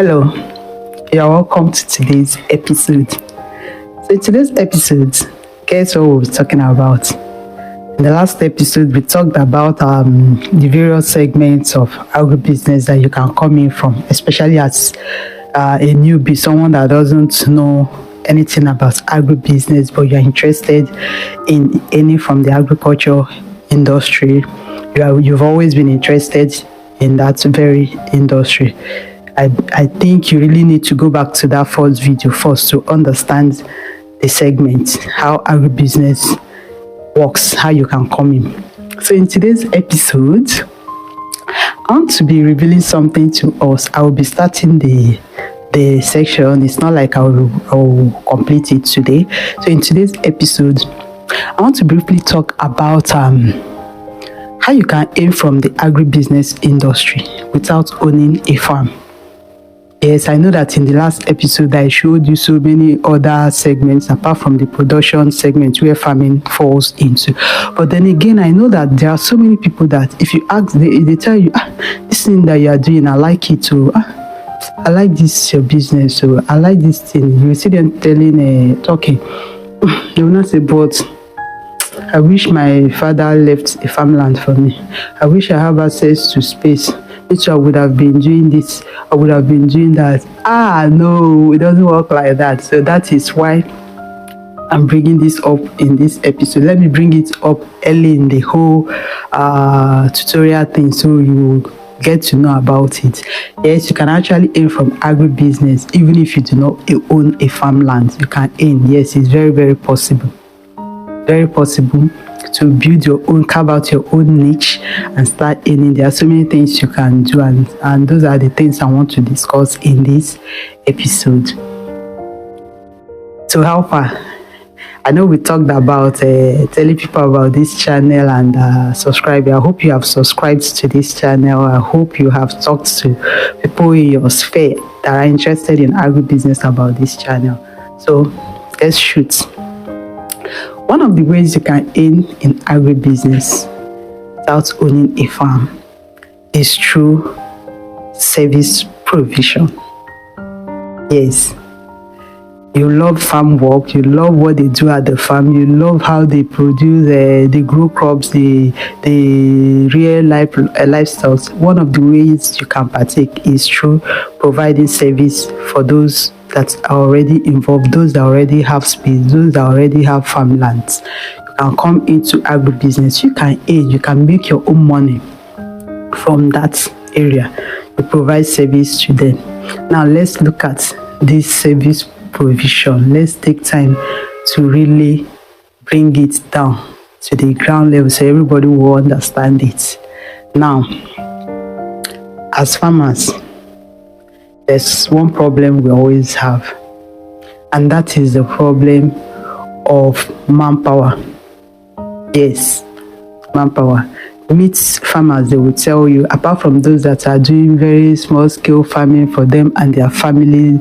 Hello, you're welcome to today's episode. So, in today's episode, guess what we're talking about? In the last episode, we talked about the various segments of agribusiness that you can come in from, especially as a newbie, someone that doesn't know anything about agribusiness, but you're interested in any from the agriculture industry. You've always been interested in that very industry. I think you really need to go back to that first video first to understand the segment, how agribusiness works, how you can come in. So in today's episode, I want to be revealing something to us. I will be starting the section. It's not like I will complete it today. So in today's episode, I want to briefly talk about how you can aim from the agribusiness industry without owning a farm. Yes, I know that in the last episode I showed you so many other segments apart from the production segment where farming falls into. But then again, I know that there are so many people that if you ask, they tell you, this thing that you are doing, I like it too. I like this your business, so I like this thing. You see them talking. They will not say, but I wish my father left a farmland for me. I wish I have access to space. Which I would have been doing this, I would have been doing that. No, it doesn't work like that. So that is why I'm bringing this up in this episode. Let me bring it up early in the whole tutorial thing so you get to know about it. Yes, you can actually earn from agribusiness even if you do not own a farmland. You can earn. Yes, it's very, very possible. Very possible to build your own, carve out your own niche and start earning. There are so many things you can do, and those are the things I want to discuss in this episode. So how far? I know we talked about telling people about this channel and subscribing. I hope you have subscribed to this channel. I hope you have talked to people in your sphere that are interested in agribusiness about this channel. So let's shoot. One of the ways you can earn in agribusiness without owning a farm is through service provision. Yes, you love farm work, you love what they do at the farm, you love how they produce, they grow crops, the real life lifestyles. One of the ways you can partake is through providing service for those that are already involved, those that already have space, those that already have farmlands. You can come into agribusiness, you can earn, you can make your own money from that area. You provide service to them. Now let's look at this service provision. Let's take time to really bring it down to the ground level so everybody will understand it. Now, as farmers, there's one problem we always have, and that is the problem of manpower. Yes, manpower. Meet farmers, they will tell you, apart from those that are doing very small scale farming for them and their family,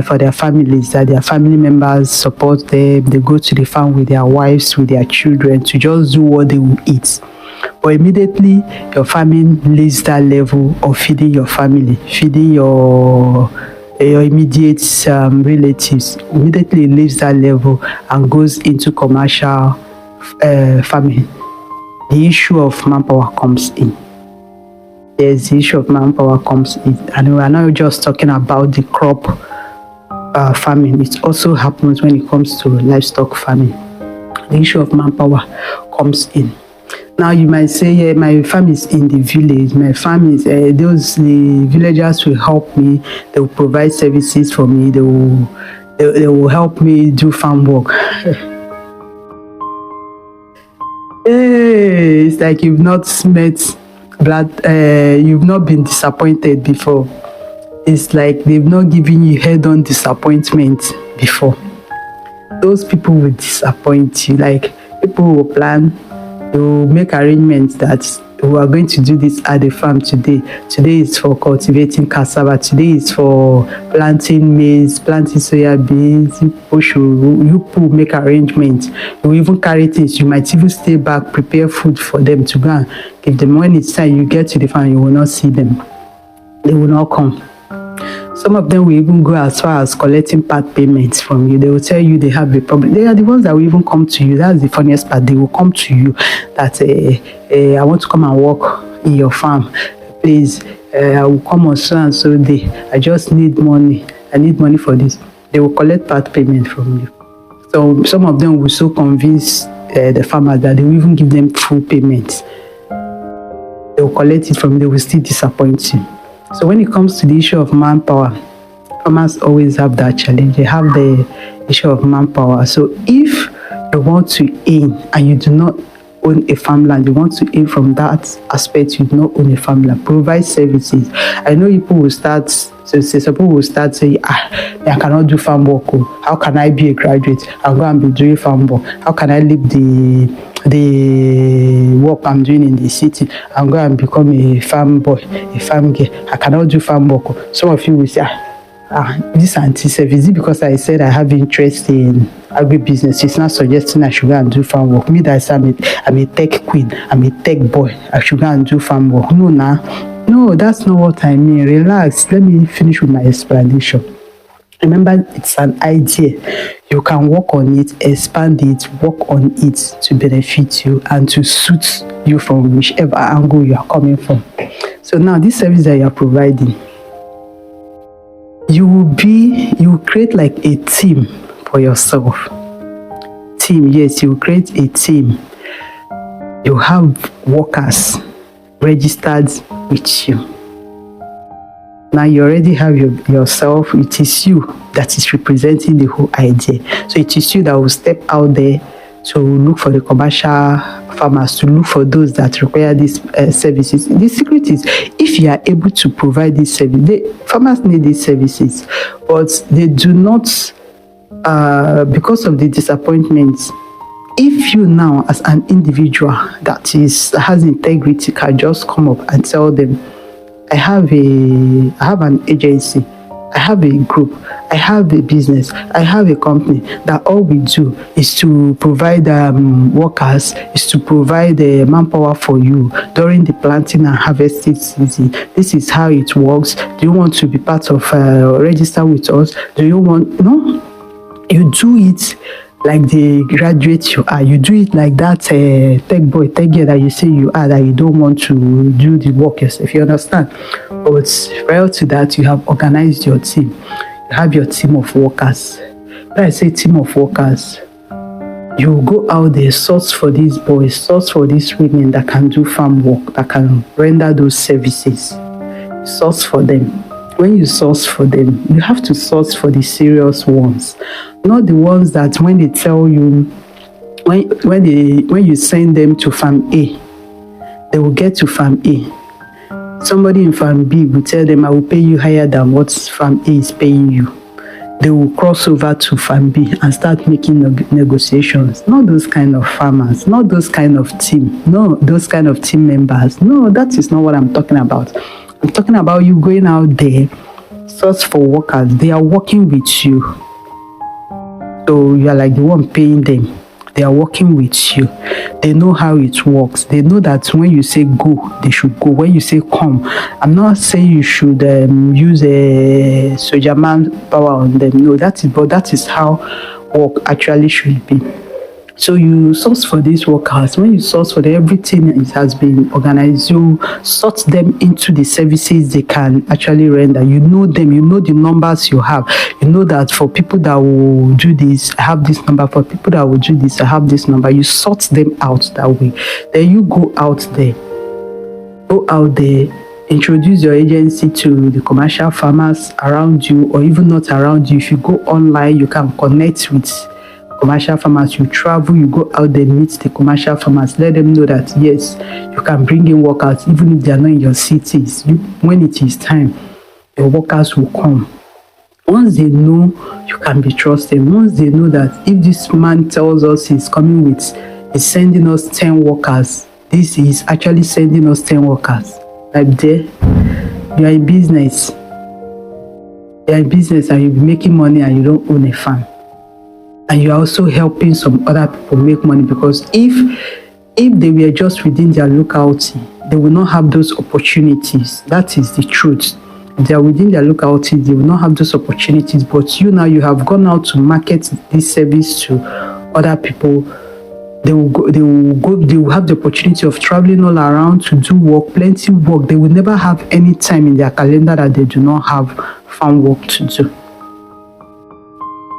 for their families, that their family members support them, they go to the farm with their wives, with their children to just do what they will eat. But immediately your farming leaves that level of feeding your family, feeding your immediate relatives, immediately leaves that level and goes into commercial farming. The issue of manpower comes in. Yes, the issue of manpower comes in. And we are not just talking about the crop farming. It also happens when it comes to livestock farming. The issue of manpower comes in. Now you might say, yeah, my farm is in the village. My farm is, the villagers will help me. They will provide services for me. They will help me do farm work. Hey, it's like you've not you've not been disappointed before. It's like they've not given you head-on disappointment before. Those people will disappoint you. Like, people will plan, they will make arrangements that we are going to do this at the farm today. Today is for cultivating cassava. Today is for planting maize, planting soya beans. You make arrangements. You even carry things. You might even stay back, prepare food for them to go and give them. When it's time, you get to the farm, you will not see them. They will not come. Some of them will even go as far as collecting part payments from you. They will tell you they have a problem. They are the ones that will even come to you. That's the funniest part. They will come to you that I want to come and work in your farm. Please, I will come on so and so day. I just need money. I need money for this. They will collect part payment from you. So some of them will so convince the farmers that they will even give them full payment. They will collect it from you. They will still disappoint you. So when it comes to the issue of manpower, farmers always have that challenge. They have the issue of manpower. So if you want to aim and you do not own a farmland, you want to aim from that aspect, you do not own a farmland, provide services. I know people will start to say, some people will start saying, I cannot do farm work. How can I be a graduate and go and be doing farm work? How can I leave the work I'm doing in the city and go and become a farm boy, a farm girl? I cannot do farm work. Some of you will say, this anti-service, because I said I have interest in agribusiness, it's not suggesting I should go and do farm work. Me that I'm a tech queen, I'm a tech boy, I should go and do farm work. No, that's not what I mean. Relax, let me finish with my explanation. Remember, it's an idea. You can work on it, expand it, work on it to benefit you and to suit you from whichever angle you are coming from. So now, this service that you are providing, you will create like a team for yourself. Team, yes, you will create a team. You have workers registered with you. Now you already have yourself. It is you that is representing the whole idea. So it is you that will step out there to look for the commercial farmers, to look for those that require these services. The secret is, if you are able to provide these services, farmers need these services, but they do not, because of the disappointments. If you now, as an individual that has integrity, can just come up and tell them, I have an agency, I have a group, I have a business, I have a company, that all we do is to provide workers, is to provide manpower for you during the planting and harvesting season. This is how it works. Do you want to be part of register with us? Do you want? No, you do it like the graduate you are. You do it like that tech boy, tech girl that you say you are, that you don't want to do the work yourself. You understand? But prior to that, you have organized your team. You have your team of workers. When I say team of workers, you go out there, source for these boys, source for these women that can do farm work, that can render those services. Source for them. When you source for them, you have to source for the serious ones, not the ones that when they tell you, when you send them to farm A, they will get to farm A. Somebody in farm B will tell them, I will pay you higher than what farm A is paying you. They will cross over to farm B and start making negotiations. Not those kind of farmers, not those kind of team, no, those kind of team members. No, that is not what I'm talking about. I'm talking about you going out there, source for workers. They are working with you. So you are like the one paying them. They are working with you. They know how it works. They know that when you say go, they should go. When you say come, I'm not saying you should use a soldier man power on them. No, that is how work actually should be. So you source for these workers. When you source for them, everything has been organized. You sort them into the services they can actually render. You know them. You know the numbers you have. You know that for people that will do this, I have this number. For people that will do this, I have this number. You sort them out that way. Then you go out there. Go out there. Introduce your agency to the commercial farmers around you, or even not around you. If you go online, you can connect with commercial farmers. You travel, you go out there, meet the commercial farmers, let them know that yes, you can bring in workers even if they are not in your cities. When it is time, your workers will come. Once they know you can be trusted, once they know that if this man tells us he's sending us 10 workers, this is actually sending us 10 workers. Like there, you are in business. You are in business and you'll be making money and you don't own a farm. And you're also helping some other people make money, because if they were just within their locality, they will not have those opportunities. That is the truth. they are within their localities, they will not have those opportunities. But you now, you have gone out to market this service to other people. They will have the opportunity of traveling all around to do work, plenty work. They will never have any time in their calendar that they do not have farm work to do.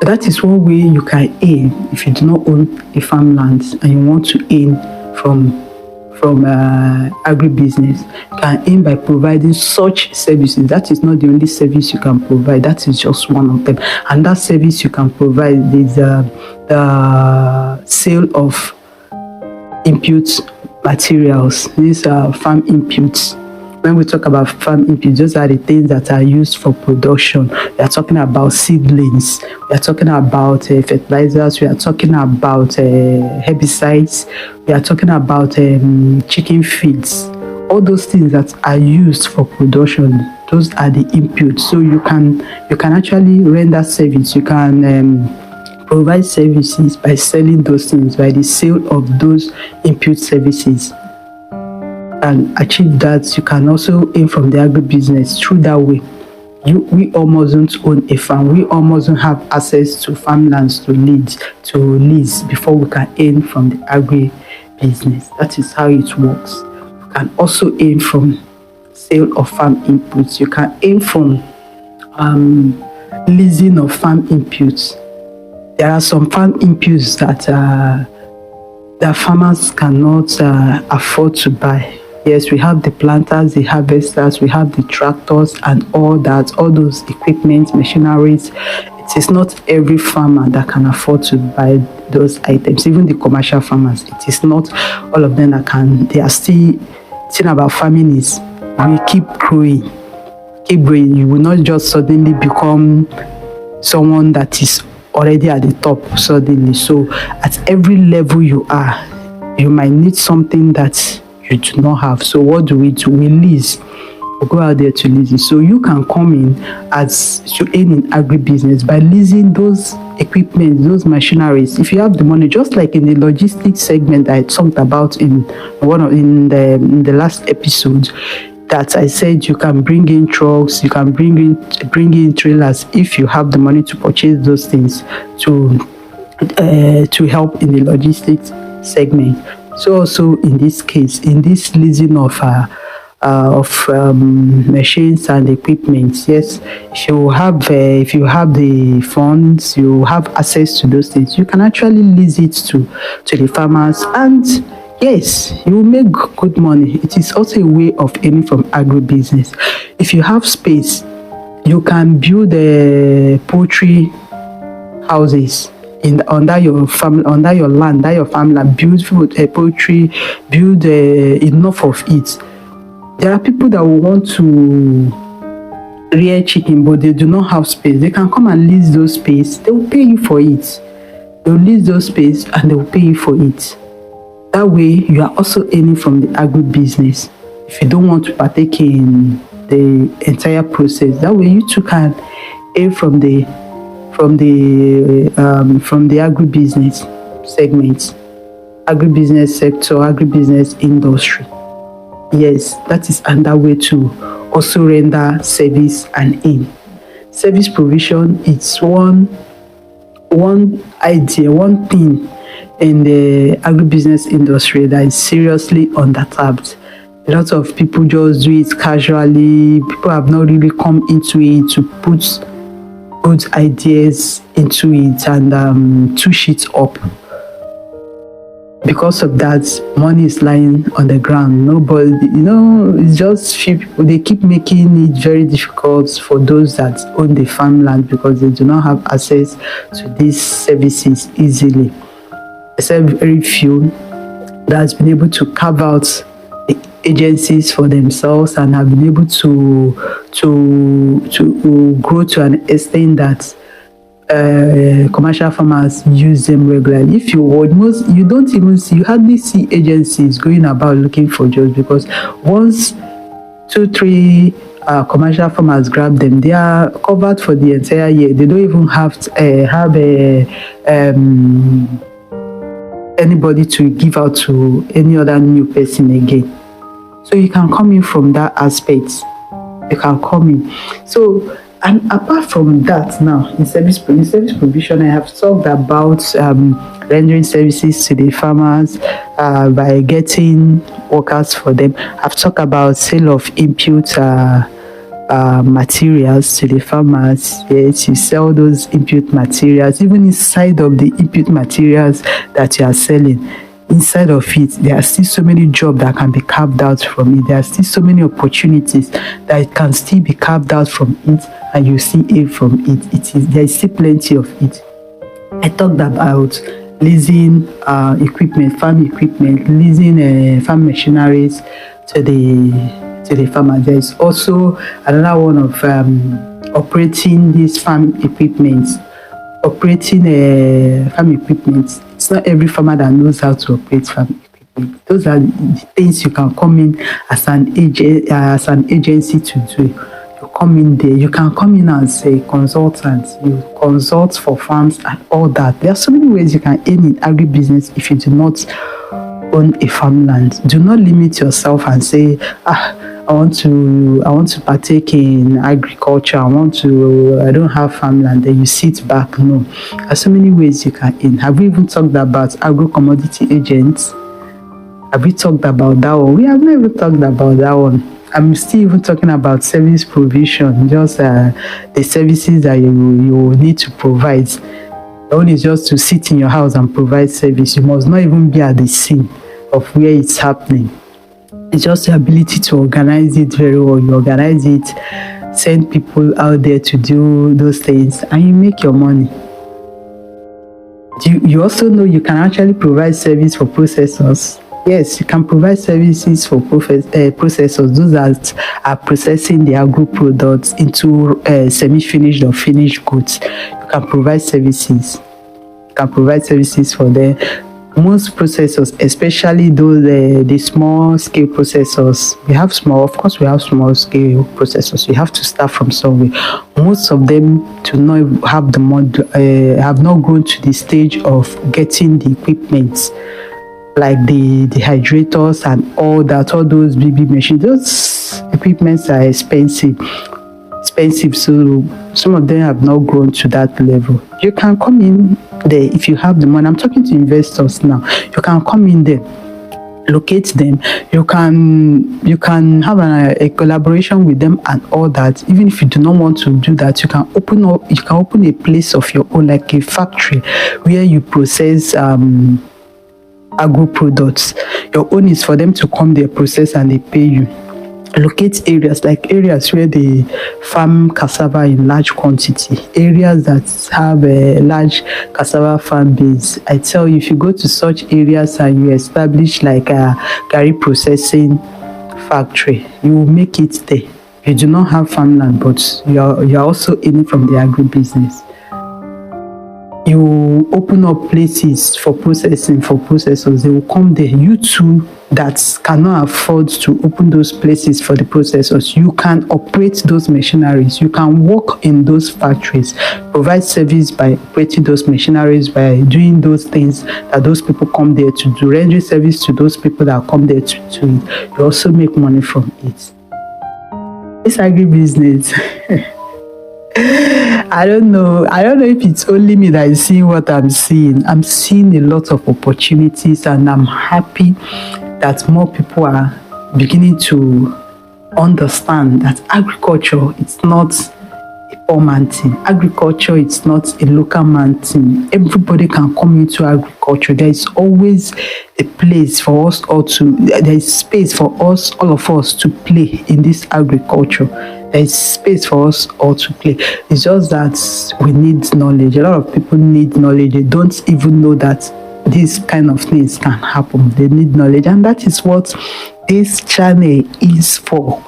That is one way you can earn if you do not own a farmland and you want to earn from agribusiness. You can earn by providing such services. That is not the only service you can provide. That is just one of them. And that service you can provide is the sale of input materials. These are farm inputs. When we talk about farm inputs, those are the things that are used for production. We are talking about seedlings. We are talking about fertilizers. We are talking about herbicides. We are talking about chicken feeds. All those things that are used for production, those are the inputs. So you can actually render service. You can provide services by selling those things, by the sale of those input services. And achieve that. You can also earn from the agribusiness through that way. We almost don't own a farm. We almost don't have access to farmlands to lease before we can earn from the agribusiness. That is how it works. You can also earn from sale of farm inputs. You can earn from leasing of farm inputs. There are some farm inputs that farmers cannot afford to buy. Yes, we have the planters, the harvesters, we have the tractors and all that, all those equipment, machineries. It is not every farmer that can afford to buy those items, even the commercial farmers. It is not all of them that can. They are still, thing about farming is we keep growing. You will not just suddenly become someone that is already at the top suddenly. So at every level you are, you might need something that you do not have. So what do? We lease. We go out there to lease it. So you can come in as to earn in agribusiness by leasing those equipment, those machineries. If you have the money, just like in the logistics segment I talked about in the last episode, that I said you can bring in trucks, you can bring in trailers if you have the money to purchase those things to help in the logistics segment. So also in this case, in this leasing of machines and equipment, yes, if you have the funds, you have access to those things, you can actually lease it to the farmers, and yes, you will make good money. It is also a way of earning from agribusiness. If you have space, you can build poultry houses under your land, under your farmland. Build poultry, build enough of it. There are people that will want to rear chicken, but they do not have space. They can come and lease those space. They will pay you for it. They will lease those space and they will pay you for it. That way, you are also earning from the agribusiness. If you don't want to partake in the entire process, that way you too can earn from the agribusiness segment, agribusiness sector, agribusiness industry. Yes, that is another way to also render service and earn. Service provision, it's one idea, one thing in the agribusiness industry that is seriously undertapped. A lot of people just do it casually. People have not really come into it to put good ideas into it and touch it up. Because of that, money is lying on the ground. Nobody, it's just few people. They keep making it very difficult for those that own the farmland because they do not have access to these services easily. Except very few that's been able to carve out the agencies for themselves and have been able to grow to an extent that commercial farmers use them regularly. If you hardly see agencies going about looking for jobs, because once 2-3 commercial farmers grab them, they are covered for the entire year. They don't even have anybody to give out to any other new person again. So you can come in from that aspect. you can come in. So, and apart from that, now in service provision, I have talked about rendering services to the farmers by getting workers for them. I've talked about sale of input materials to the farmers. Yes, you sell those input materials. Even inside of the input materials that you are selling, inside of it, there are still so many jobs that can be carved out from it. There are still so many opportunities that can still be carved out from it, and you see it from it. There is still plenty of it. I talked about leasing equipment, farm equipment, leasing farm machineries to the farmer. There is also another one of operating these farm equipment. Operating farm equipment. It's not every farmer that knows how to operate farm equipment. Those are the things you can come in as an agency to do. You come in there. You can come in as a consultant. You consult for farms and all that. There are so many ways you can earn in agribusiness if you do not own a farmland. Do not limit yourself and say, I want to partake in agriculture. I don't have farmland. Then you sit back. No, there are so many ways you can earn. Have we even talked about agro commodity agents? Have we talked about that one? We have not even talked about that one. I'm still even talking about service provision, just the services that you need to provide. The one is just to sit in your house and provide service. You must not even be at the scene of where it's happening. It's just the ability to organize it very well. You organize it, send people out there to do those things, and you make your money. You also know you can actually provide service for processors. Yes, you can provide services for processors, those that are processing the agro products into semi-finished or finished goods. You can provide services. You can provide services for them. Most processors, especially those the small scale processors, we have small scale processors. We have to start from somewhere. Most of them do not have have not grown to the stage of getting the equipment, like the hydrators and all that, all those big machines. Those equipments are expensive, so some of them have not grown to that level. You can come in there if you have the money. I'm talking to investors now. You can come in there, locate them. You can have a collaboration with them and all that. Even if you do not want to do that, you can open a place of your own, like a factory where you process agro products. Your own is for them to come there, process, and they pay you. Locate areas where they farm cassava in large quantity, areas that have a large cassava farm base. I tell you, if you go to such areas and you establish like a garri processing factory, you will make it there. You do not have farmland, but you're also in from the agribusiness. You open up places for processing for processors. They will come there. You too that cannot afford to open those places for the processors, you can operate those machineries. You can work in those factories, provide service by operating those machineries, by doing those things that those people come there to do, render service to those people that come there to do it. You also make money from it. It's agribusiness. I don't know if it's only me that is seeing what I'm seeing. I'm seeing a lot of opportunities, and I'm happy that more people are beginning to understand that agriculture is not a poor man thing. Agriculture is not a local man thing. Everybody can come into agriculture. There is always a place for us all to, there is space for us, all of us, to play in this agriculture. There is space for us all to play. It's just that we need knowledge. A lot of people need knowledge. They don't even know that these kind of things can happen. They need knowledge, and that is what this channel is for.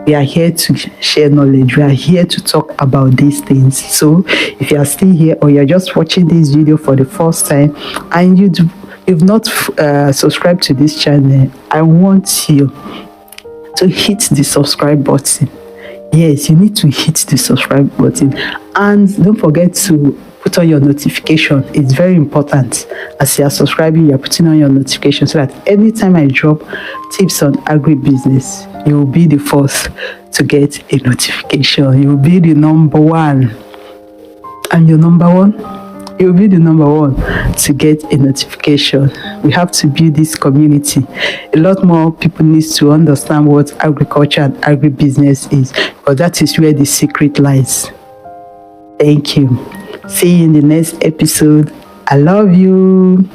We are here to share knowledge. We are here to talk about these things. So if you are still here, or you're just watching this video for the first time and you've not subscribed to this channel, I want you to hit the subscribe button. Yes, you need to hit the subscribe button, and don't forget to put on your notification. It's very important. As you are subscribing, you're putting on your notification so that anytime I drop tips on agribusiness, you will be the first to get a notification. You'll be the number one. I'm your number one. You'll be the number one to get a notification. We have to build this community. A lot more people need to understand what agriculture and agribusiness is, because that is where the secret lies. Thank you. See you in the next episode. I love you.